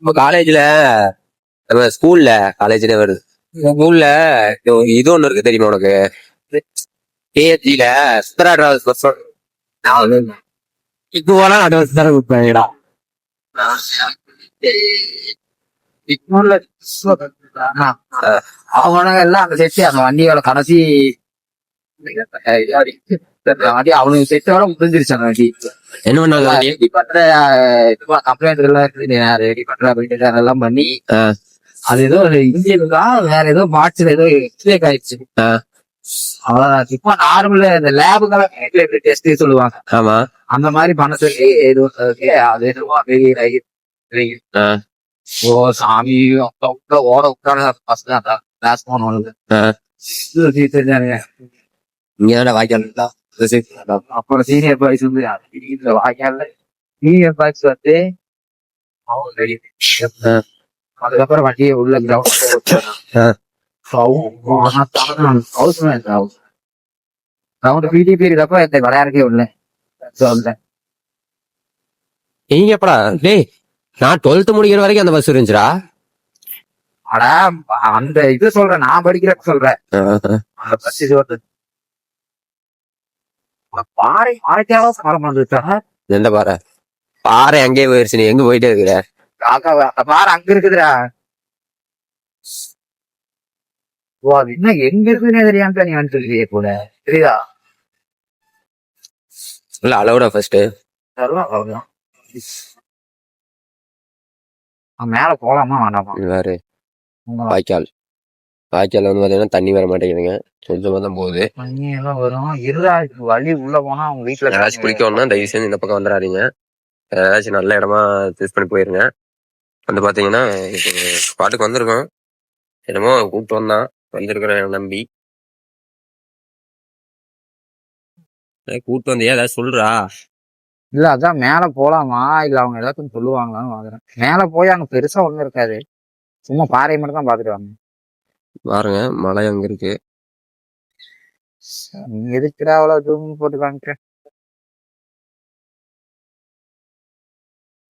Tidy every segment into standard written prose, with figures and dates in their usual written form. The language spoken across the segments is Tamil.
நம்ம காலேஜ்ல நம்ம ஸ்கூல்ல காலேஜ்ல வருது ஸ்கூல்ல இது ஒண்ணு இருக்கு தெரியுமா உனக்கு? பிஹெச்டில சுந்தரா டிராவல்ஸ் பஸ் இதுவெல்லாம் அட்வான்ஸ் தானே கொடுப்பாங்கடா. அவங்க எல்லாம் அந்த செட்டு அந்த வண்டியோட கடைசி அவனுக்கு செட்டோட முடிஞ்சிருச்சு. அந்த வண்டி என்ன பண்ணாங்க? ரெடி பண்ற கம்ப்ளைண்ட் எல்லாம் இருக்கு, ரெடி பண்ற எல்லாம் பண்ணி அது ஏதோ இன்ஜின் தான் வேற ஏதோ பார்ட்ஸ்ல ஏதோ மிஸ்டேக் ஆயிடுச்சு. அவ்வளவுதான். இப்போ நார்மல் இந்த லேபுக்கு டெஸ்ட் சொல்லுவாங்க. ஆமா, அந்த மாதிரி பண்ண சொல்லி அது ஓ சாமி ஓட இங்க வாய்க்கால் அப்புறம் சீனியர் பாய்ஸ் வந்து வாய்க்கால சீனியர் பாய்ஸ் வந்து அதுக்கப்புறம் வண்டியை உள்ள கிரவுண்ட் பிடிபி இருக்கப்ப விளையாடவே உள்ள நீங்க எப்படா டேய்? நான் 12th முடிக்கிற வரைக்கும் அந்த பஸ் இருந்துச்சுடா. ஆனா அந்த இது சொல்றேன், நான் படிக்கிறப்ப சொல்றேன். அந்த பஸ் இது வந்து பாறை பாறைக்காக மரம் வந்துட்டா. எந்த பாறை? பாறை அங்கேயே போயிருச்சு. நீ எங்க போயிட்டே இருக்கிற? அந்த பாறை அங்க இருக்குதுடா. ஓ அது இன்னும் எங்க இருக்குதுன்னே தெரியாம நீ வந்துருக்கிய கூட தெரியுதா? இல்ல அளவுடா ஃபர்ஸ்ட் அவ்வளவுதான். மேல போலாமா வேண்டாமா? வேறு வாய்க்கால் வாய்க்கால் வந்து பாத்தீங்கன்னா தண்ணி வர மாட்டேங்குதுங்க, கொஞ்சமா தான் போகுது. தண்ணி எல்லாம் வரும். இருடா வழி உள்ள போனா அவங்க வீட்டுல ஏதாச்சும் குளிக்கணும்னா தயவு செஞ்சு இந்த பக்கம் வந்துடாதீங்க. ஏதாச்சும் நல்ல இடமா சூஸ் பண்ணி போயிருங்க. வந்து பாத்தீங்கன்னா பாட்டுக்கு வந்திருக்கோம், என்னமோ கூப்பிட்டு வந்தான், வந்திருக்கிறேன் நம்பி கூப்பிட்டு வந்தியா ஏதாவது சொல்றா? இல்ல அதான் மேல போலாமா இல்ல அவங்க ஏதாச்சும் சொல்லுவாங்களான்னு பாக்குறேன். மேல போய் அங்க பெருசா ஒண்ணும் இருக்காது, சும்மா பாறை மட்டும் தான் பாத்துட்டு வாங்க. பாருங்க மலை அங்க இருக்கு. நீங்க எதுக்குடா அவ்வளவு தூரம் போட்டு காமிக்க?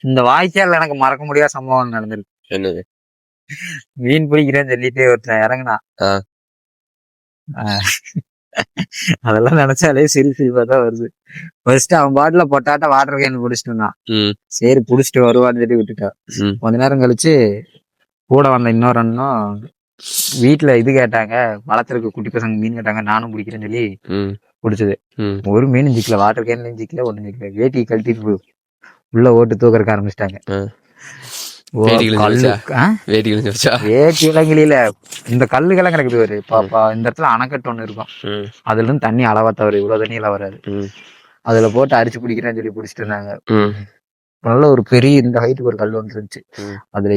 இந்த வாய்க்கால் எனக்கு மறக்க முடியாத சம்பவம் நடந்திருக்கு. என்னது? மீன் பிடிக்கிறேன்னு சொல்லிட்டு ஒருத்தன் இறங்குனா. அதெல்லாம் நினைச்சாலே சிரிப்பா தான் வருது. ஃபர்ஸ்ட் அவன் பாட்டுல பொட்டாட்ட வாட்டர் கேன் பிடிச்சிட்டு இருந்தான். சரி புடிச்சிட்டு வருவான்னு சொல்லி விட்டுட்டான். கொஞ்ச நேரம் கழிச்சு கூட வந்த இன்னொரு அண்ணனும் வீட்டுல இது கேட்டாங்க, வளர்த்துருக்கு குட்டி பசங்க மீன் கேட்டாங்க, நானும் பிடிக்கிறேன்னு சொல்லி பிடிச்சது. ஒரு மீன் சிக்கல, வாட்டர் கேன்லயும் சிக்கல, ஒண்ணு சிக்கல. வேட்டி கழட்டிட்டு உள்ள ஓட்டு தூக்கறக்க ஆரம்பிச்சிட்டாங்க. வேட்டி இளங்கில இந்த கல்லுகெல்லாம் கிடக்குது ஒரு பாப்பா. இந்த இடத்துல அணைக்கட்டு ஒண்ணு இருக்கும், அதுல இருந்து தண்ணி அளவா தவறு, இவ்வளவு தண்ணி எல்லாம் வராது. அதுல போட்டு அரிச்சு பிடிக்கிறேன்னு சொல்லி பிடிச்சிட்டு இருந்தாங்க. நல்ல ஒரு பெரிய இந்த ஹைட்டுக்கு ஒரு கல் ஒன்று இருந்துச்சு. அதுல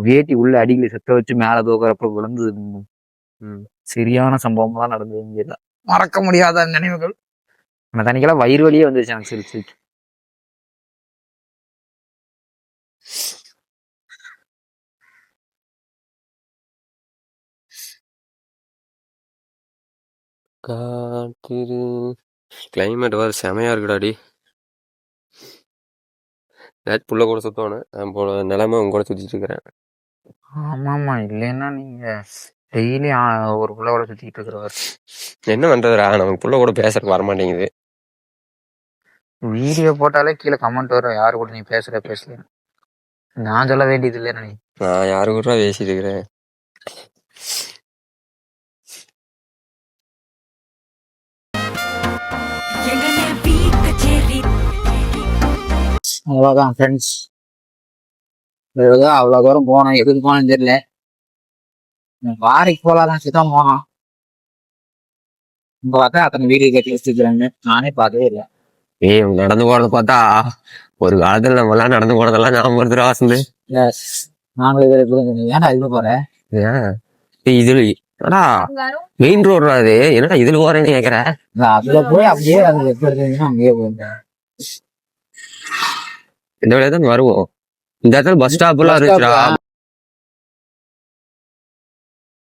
வேட்டி உள்ள அடிக்கல செத்த வச்சு மேல தூக்குறப்ப விழுந்து சரியான சம்பவம் தான் நடந்தது. மறக்க முடியாத நினைவுகள். அந்த தண்ணிக்கெல்லாம் வயிறு வலியே வந்துருச்சு எனக்கு சிரிச்சு. கிளைமேட் வேறு செமையா இருக்குடாடி. நேற்று புள்ள கூட சுத்தணும் போல நிலைமை உங்க கூட சுத்திட்டு இருக்கிறேன். ஆமாமா, இல்லைன்னா நீங்க டெய்லி ஒரு புள்ள கூட சுத்திட்டு இருக்கிறவர். என்ன பண்றதுடா, நமக்கு புள்ள கூட பேசுறதுக்கு வரமாட்டேங்குது. வீடியோ போட்டாலே கீழே கமெண்ட் வரும், யாரு கூட நீ பேசல. நான் சொல்ல வேண்டியது இல்லையா? நான் யாரு கூட பேசிட்டு இருக்கிறேன்? அவ்வளவுதான் ஃப்ரெண்ட்ஸ், அவ்வளவு தூரம் போனோம். எதுக்கு போனோம்னு தெரியல. வாரைக்கு போலாதான் சுத்தம் போனோம். இங்க பார்த்தா அத்தனை வீடியோ கட்டி வச்சுக்கிறாங்க, நானே பார்த்ததே இல்லை. நடந்து போறத பார்த்தா ஒரு காலத்துல நம்ம எல்லாம் நடந்து போனதெல்லாம் ஞாபகம் வருதுடா வாசந்து. நாங்களும் ஏன்டா இதுல போறேன்? இதுல மெயின் ரோடு அது, என்னடா இதுல போறேன்னு கேக்குறேன். அதுல போய் அப்படியே அங்கேயே போயிருந்தேன். இந்த வழியா தான் வருவோம். இந்த இடத்துல பஸ் ஸ்டாப் எல்லாம் இருந்துச்சுடா.